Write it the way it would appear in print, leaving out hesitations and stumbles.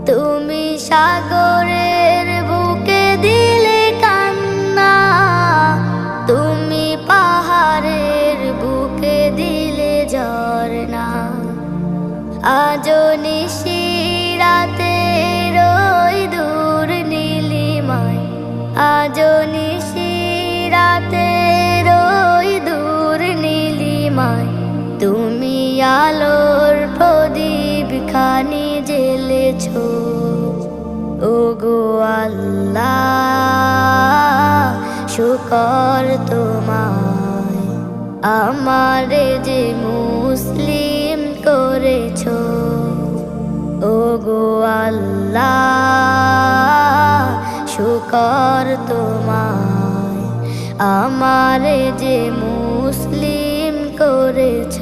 তুমি সাগরের বুকে দিলে কান্না, তুমি পাহাড়ের বুকে দিলে ঝরনা। আজো নিশিরাতে রই দূর নীলিমায়, আজো নিশিরাতে রই দূর নীলিমায়, তুমি আলোর প্রদীপ খানি জ্বেলেছ। ওগো আল্লাহ শুকর তোমায়, আমারে যে মুসলিম করেছ। ওগো আল্লাহ শুকর তোমায়, আমারে যে মুসলিম করেছ।